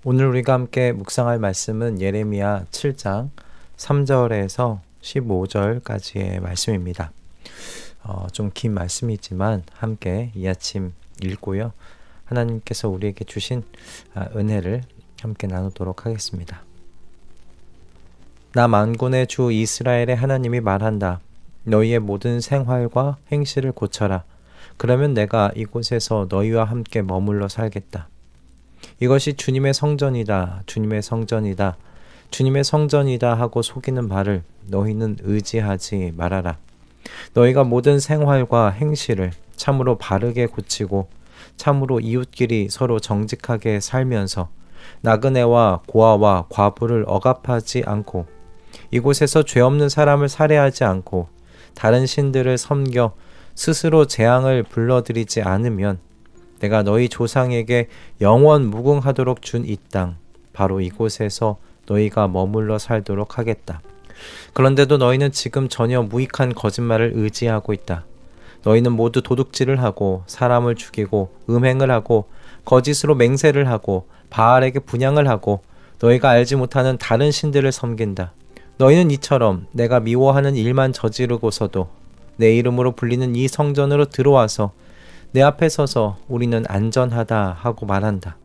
오늘 우리가 함께 묵상할 말씀은 예레미야 7장 3절에서 15절까지의 말씀입니다. 좀 긴 말씀이지만 함께 이 아침 읽고요. 하나님께서 우리에게 주신 은혜를 함께 나누도록 하겠습니다. 나 만군의 주 이스라엘의 하나님이 말한다. 너희의 모든 생활과 행실을 고쳐라. 그러면 내가 이곳에서 너희와 함께 머물러 살겠다. 이것이 주님의 성전이다. 주님의 성전이다. 주님의 성전이다 하고 속이는 바를 너희는 의지하지 말아라. 너희가 모든 생활과 행실을 참으로 바르게 고치고 참으로 이웃끼리 서로 정직하게 살면서 나그네와 고아와 과부를 억압하지 않고 이곳에서 죄 없는 사람을 살해하지 않고 다른 신들을 섬겨 스스로 재앙을 불러들이지 않으면 내가 너희 조상에게 영원 무궁하도록 준 이 땅, 바로 이곳에서 너희가 머물러 살도록 하겠다. 그런데도 너희는 지금 전혀 무익한 거짓말을 의지하고 있다. 너희는 모두 도둑질을 하고 사람을 죽이고 음행을 하고 거짓으로 맹세를 하고 바알에게 분향을 하고 너희가 알지 못하는 다른 신들을 섬긴다. 너희는 이처럼 내가 미워하는 일만 저지르고서도 내 이름으로 불리는 이 성전으로 들어와서 내 앞에 서서 우리는 안전하다 하고 말한다.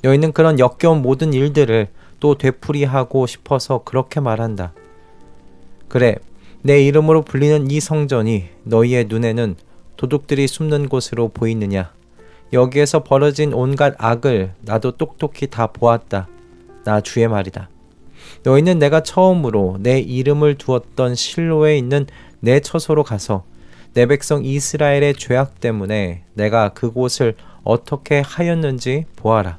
너희는 그런 역겨운 모든 일들을 또 되풀이하고 싶어서 그렇게 말한다. 그래, 내 이름으로 불리는 이 성전이 너희의 눈에는 도둑들이 숨는 곳으로 보이느냐? 여기에서 벌어진 온갖 악을 나도 똑똑히 다 보았다. 나 주의 말이다. 너희는 내가 처음으로 내 이름을 두었던 실로에 있는 내 처소로 가서 내 백성 이스라엘의 죄악 때문에 내가 그곳을 어떻게 하였는지 보아라.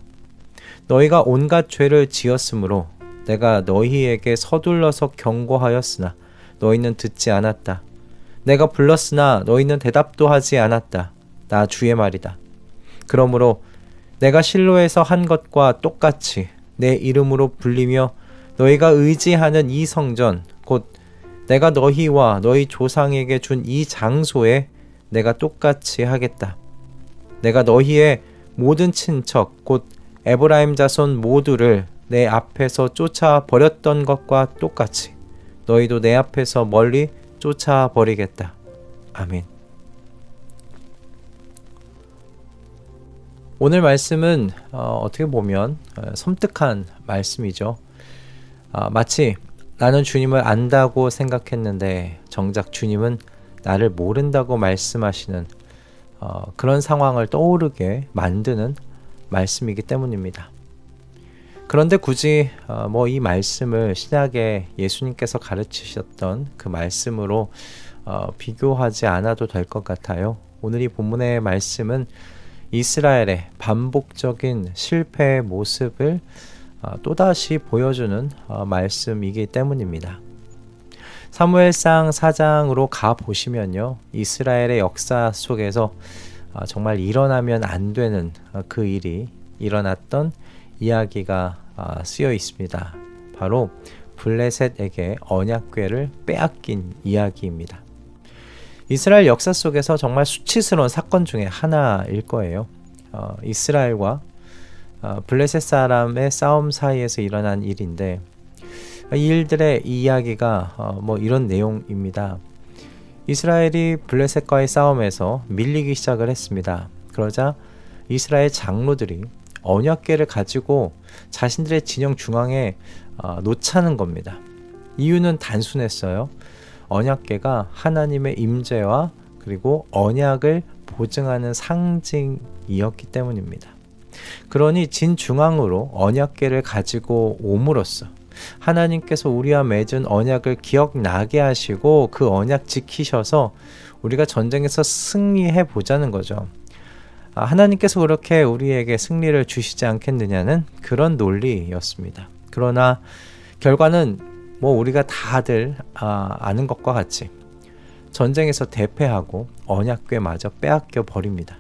너희가 온갖 죄를 지었으므로 내가 너희에게 서둘러서 경고하였으나 너희는 듣지 않았다. 내가 불렀으나 너희는 대답도 하지 않았다. 나 주의 말이다. 그러므로 내가 실로에서 한 것과 똑같이 내 이름으로 불리며 너희가 의지하는 이 성전 곧 내가 너희와 너희 조상에게 준 이 장소에 내가 똑같이 하겠다. 내가 너희의 모든 친척 곧 에브라임 자손 모두를 내 앞에서 쫓아 버렸던 것과 똑같이 너희도 내 앞에서 멀리 쫓아 버리겠다. 아멘. 오늘 말씀은 어떻게 보면 섬뜩한 말씀이죠. 마치 나는 주님을 안다고 생각했는데 정작 주님은 나를 모른다고 말씀하시는 그런 상황을 떠오르게 만드는 말씀이기 때문입니다. 그런데 굳이 이 말씀을 신약에 예수님께서 가르치셨던 그 말씀으로 비교하지 않아도 될 것 같아요. 오늘 이 본문의 말씀은 이스라엘의 반복적인 실패의 모습을 또다시 보여주는 말씀이기 때문입니다. 사무엘상 4장으로 가보시면요. 이스라엘의 역사 속에서 정말 일어나면 안 되는 그 일이 일어났던 이야기가 쓰여 있습니다. 바로 블레셋에게 언약궤를 빼앗긴 이야기입니다. 이스라엘 역사 속에서 정말 수치스러운 사건 중에 하나일 거예요. 이스라엘과 블레셋 사람의 싸움 사이에서 일어난 일인데 이 일들의 이야기가 이런 내용입니다. 이스라엘이 블레셋과의 싸움에서 밀리기 시작을 했습니다. 그러자 이스라엘 장로들이 언약궤를 가지고 자신들의 진영 중앙에 놓자는 겁니다. 이유는 단순했어요. 언약궤가 하나님의 임재와 그리고 언약을 보증하는 상징이었기 때문입니다. 그러니 진중앙으로 언약궤를 가지고 옴으로써 하나님께서 우리와 맺은 언약을 기억나게 하시고 그 언약 지키셔서 우리가 전쟁에서 승리해 보자는 거죠. 하나님께서 그렇게 우리에게 승리를 주시지 않겠느냐는 그런 논리였습니다. 그러나 결과는 우리가 다들 아는 것과 같이 전쟁에서 대패하고 언약궤마저 빼앗겨 버립니다.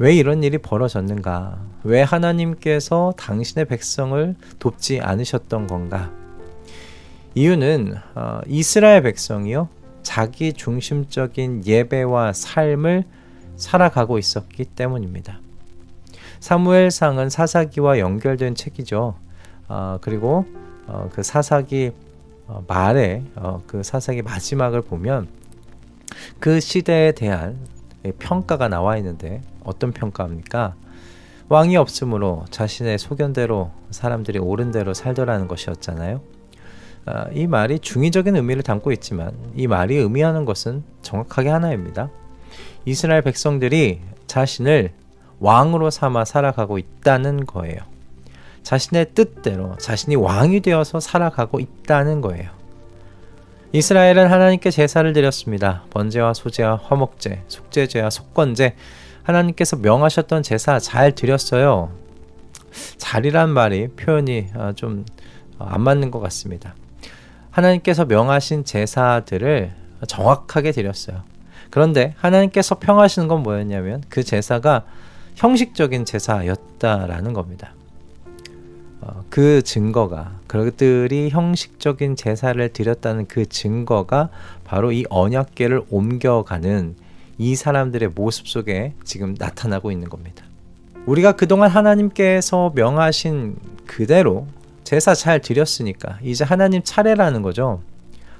왜 이런 일이 벌어졌는가? 왜 하나님께서 당신의 백성을 돕지 않으셨던 건가? 이유는 이스라엘 백성이요 자기 중심적인 예배와 삶을 살아가고 있었기 때문입니다. 사무엘상은 사사기와 연결된 책이죠. 그리고 그 사사기 말에 그 사사기 마지막을 보면 그 시대에 대한 평가가 나와 있는데 어떤 평가입니까? 왕이 없으므로 자신의 소견대로 사람들이 옳은 대로 살더라는 것이었잖아요. 이 말이 중의적인 의미를 담고 있지만 이 말이 의미하는 것은 정확하게 하나입니다. 이스라엘 백성들이 자신을 왕으로 삼아 살아가고 있다는 거예요. 자신의 뜻대로 자신이 왕이 되어서 살아가고 있다는 거예요. 이스라엘은 하나님께 제사를 드렸습니다. 번제와 소제와 화목제, 속죄제와 속건제, 하나님께서 명하셨던 제사 잘 드렸어요. 잘이란 말이 표현이 좀 안 맞는 것 같습니다. 하나님께서 명하신 제사들을 정확하게 드렸어요. 그런데 하나님께서 평하시는 건 뭐였냐면 그 제사가 형식적인 제사였다라는 겁니다. 그 증거가, 그들이 형식적인 제사를 드렸다는 그 증거가 바로 이 언약궤를 옮겨가는 이 사람들의 모습 속에 지금 나타나고 있는 겁니다. 우리가 그동안 하나님께서 명하신 그대로 제사 잘 드렸으니까 이제 하나님 차례라는 거죠.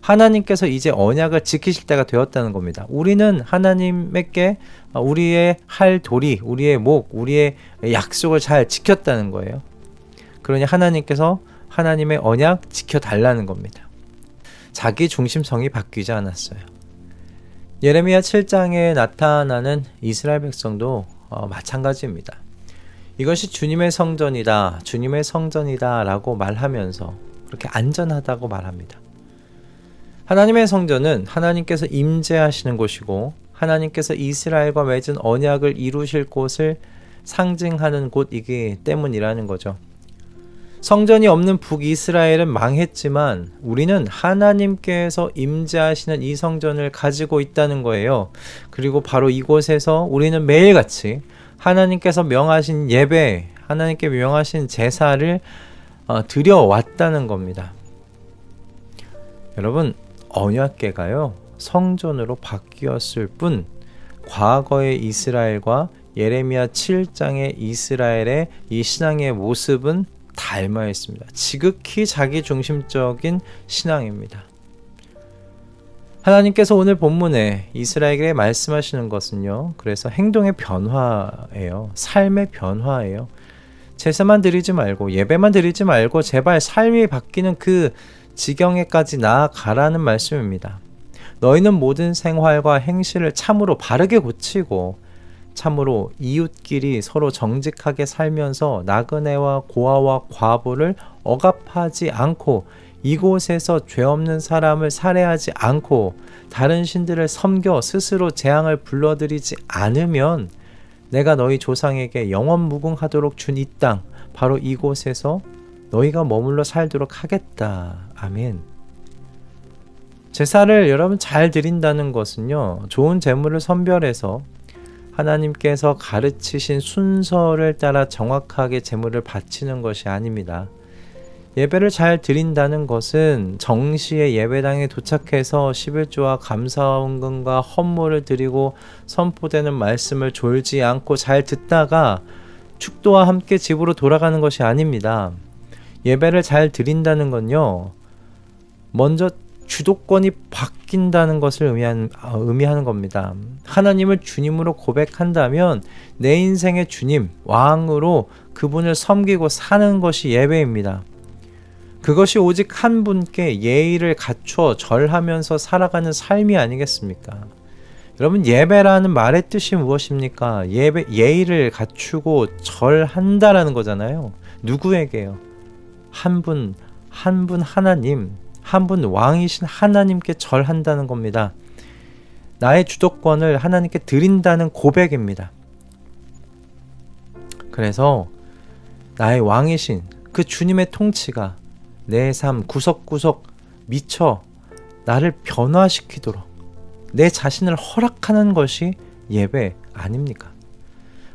하나님께서 이제 언약을 지키실 때가 되었다는 겁니다. 우리는 하나님께 우리의 할 도리, 우리의 목, 우리의 약속을 잘 지켰다는 거예요. 그러니 하나님께서 하나님의 언약 지켜달라는 겁니다. 자기 중심성이 바뀌지 않았어요. 예레미야 7장에 나타나는 이스라엘 백성도 마찬가지입니다. 이것이 주님의 성전이다, 주님의 성전이다 라고 말하면서 그렇게 안전하다고 말합니다. 하나님의 성전은 하나님께서 임재하시는 곳이고 하나님께서 이스라엘과 맺은 언약을 이루실 곳을 상징하는 곳이기 때문이라는 거죠. 성전이 없는 북이스라엘은 망했지만 우리는 하나님께서 임재하시는 이 성전을 가지고 있다는 거예요. 그리고 바로 이곳에서 우리는 매일같이 하나님께서 명하신 예배, 하나님께 명하신 제사를 드려왔다는 겁니다. 여러분, 언약궤가요 성전으로 바뀌었을 뿐 과거의 이스라엘과 예레미야 7장의 이스라엘의 이 신앙의 모습은 닮아 있습니다. 지극히 자기중심적인 신앙입니다. 하나님께서 오늘 본문에 이스라엘에게 말씀하시는 것은요, 그래서 행동의 변화예요. 삶의 변화예요. 제사만 드리지 말고 예배만 드리지 말고 제발 삶이 바뀌는 그 지경에까지 나아가라는 말씀입니다. 너희는 모든 생활과 행실을 참으로 바르게 고치고 참으로 이웃끼리 서로 정직하게 살면서 나그네와 고아와 과부를 억압하지 않고 이곳에서 죄 없는 사람을 살해하지 않고 다른 신들을 섬겨 스스로 재앙을 불러들이지 않으면 내가 너희 조상에게 영원 무궁하도록 준 이 땅 바로 이곳에서 너희가 머물러 살도록 하겠다. 아멘. 제사를 여러분 잘 드린다는 것은요, 좋은 제물을 선별해서 하나님께서 가르치신 순서를 따라 정확하게 제물을 바치는 것이 아닙니다. 예배를 잘 드린다는 것은 정시에 예배당에 도착해서 11조와 감사원금과 헌물을 드리고 선포되는 말씀을 졸지 않고 잘 듣다가 축도와 함께 집으로 돌아가는 것이 아닙니다. 예배를 잘 드린다는 건요, 먼저 주도권이 바뀐다는 것을 의미하는 겁니다. 하나님을 주님으로 고백한다면 내 인생의 주님, 왕으로 그분을 섬기고 사는 것이 예배입니다. 그것이 오직 한 분께 예의를 갖춰 절하면서 살아가는 삶이 아니겠습니까? 여러분, 예배라는 말의 뜻이 무엇입니까? 예의를 갖추고 절한다라는 거잖아요. 누구에게요? 한 분 하나님, 한 분 왕이신 하나님께 절한다는 겁니다. 나의 주도권을 하나님께 드린다는 고백입니다. 그래서 나의 왕이신 그 주님의 통치가 내 삶 구석구석 미쳐 나를 변화시키도록 내 자신을 허락하는 것이 예배 아닙니까?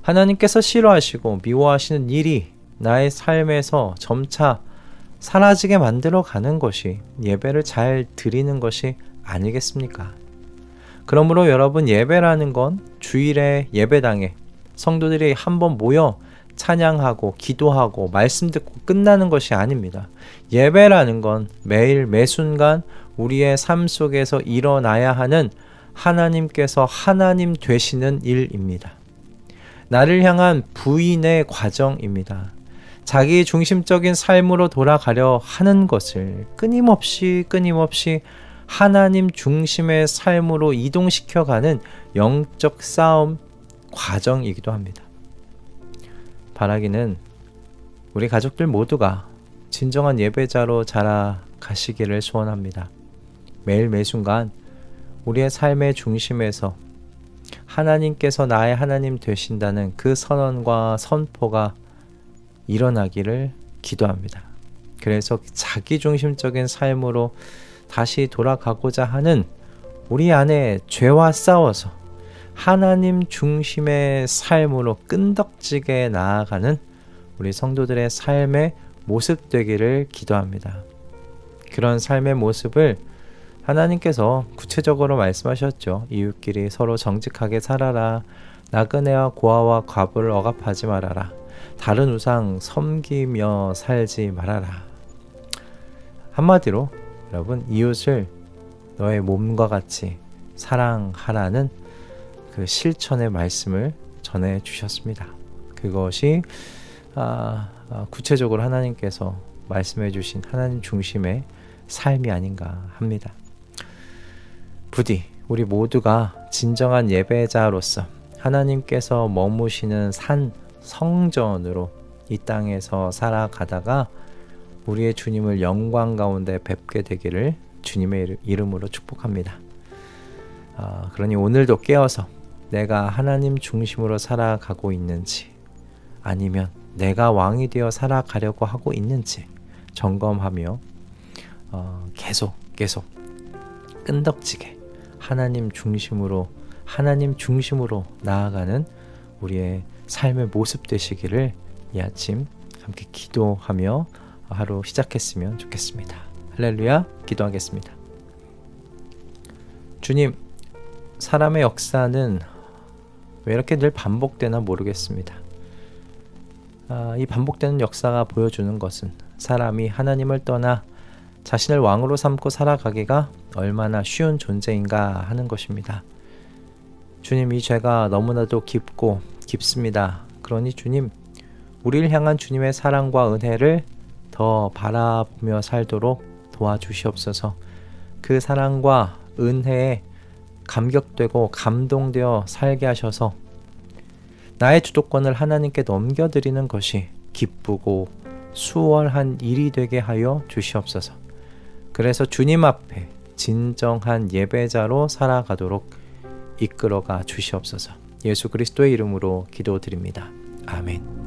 하나님께서 싫어하시고 미워하시는 일이 나의 삶에서 점차 사라지게 만들어 가는 것이 예배를 잘 드리는 것이 아니겠습니까? 그러므로 여러분, 예배라는 건 주일에 예배당에 성도들이 한번 모여 찬양하고 기도하고 말씀 듣고 끝나는 것이 아닙니다. 예배라는 건 매일 매순간 우리의 삶 속에서 일어나야 하는 하나님께서 하나님 되시는 일입니다. 나를 향한 부인의 과정입니다. 자기 중심적인 삶으로 돌아가려 하는 것을 끊임없이 하나님 중심의 삶으로 이동시켜가는 영적 싸움 과정이기도 합니다. 바라기는 우리 가족들 모두가 진정한 예배자로 자라가시기를 소원합니다. 매일 매순간 우리의 삶의 중심에서 하나님께서 나의 하나님 되신다는 그 선언과 선포가 일어나기를 기도합니다. 그래서 자기중심적인 삶으로 다시 돌아가고자 하는 우리 안에 죄와 싸워서 하나님 중심의 삶으로 끈덕지게 나아가는 우리 성도들의 삶의 모습 되기를 기도합니다. 그런 삶의 모습을 하나님께서 구체적으로 말씀하셨죠. 이웃끼리 서로 정직하게 살아라. 나그네와 고아와 과부를 억압하지 말아라. 다른 우상 섬기며 살지 말아라. 한마디로 여러분, 이웃을 너의 몸과 같이 사랑하라는 그 실천의 말씀을 전해 주셨습니다. 그것이 구체적으로 하나님께서 말씀해 주신 하나님 중심의 삶이 아닌가 합니다. 부디 우리 모두가 진정한 예배자로서 하나님께서 머무시는 산 성전으로 이 땅에서 살아가다가 우리의 주님을 영광 가운데 뵙게 되기를 주님의 이름으로 축복합니다. 그러니 오늘도 깨어서 내가 하나님 중심으로 살아가고 있는지, 아니면 내가 왕이 되어 살아가려고 하고 있는지 점검하며 계속 끈덕지게 하나님 중심으로 나아가는 우리의 삶의 모습 되시기를 이 아침 함께 기도하며 하루 시작했으면 좋겠습니다. 할렐루야. 기도하겠습니다. 주님, 사람의 역사는 왜 이렇게 늘 반복되나 모르겠습니다. 이 반복되는 역사가 보여주는 것은 사람이 하나님을 떠나 자신을 왕으로 삼고 살아가기가 얼마나 쉬운 존재인가 하는 것입니다. 주님, 이 죄가 너무나도 깊습니다. 그러니 주님, 우리를 향한 주님의 사랑과 은혜를 더 바라보며 살도록 도와주시옵소서. 그 사랑과 은혜에 감격되고 감동되어 살게 하셔서 나의 주도권을 하나님께 넘겨드리는 것이 기쁘고 수월한 일이 되게 하여 주시옵소서. 그래서 주님 앞에 진정한 예배자로 살아가도록 이끌어가 주시옵소서. 예수 그리스도의 이름으로 기도드립니다. 아멘.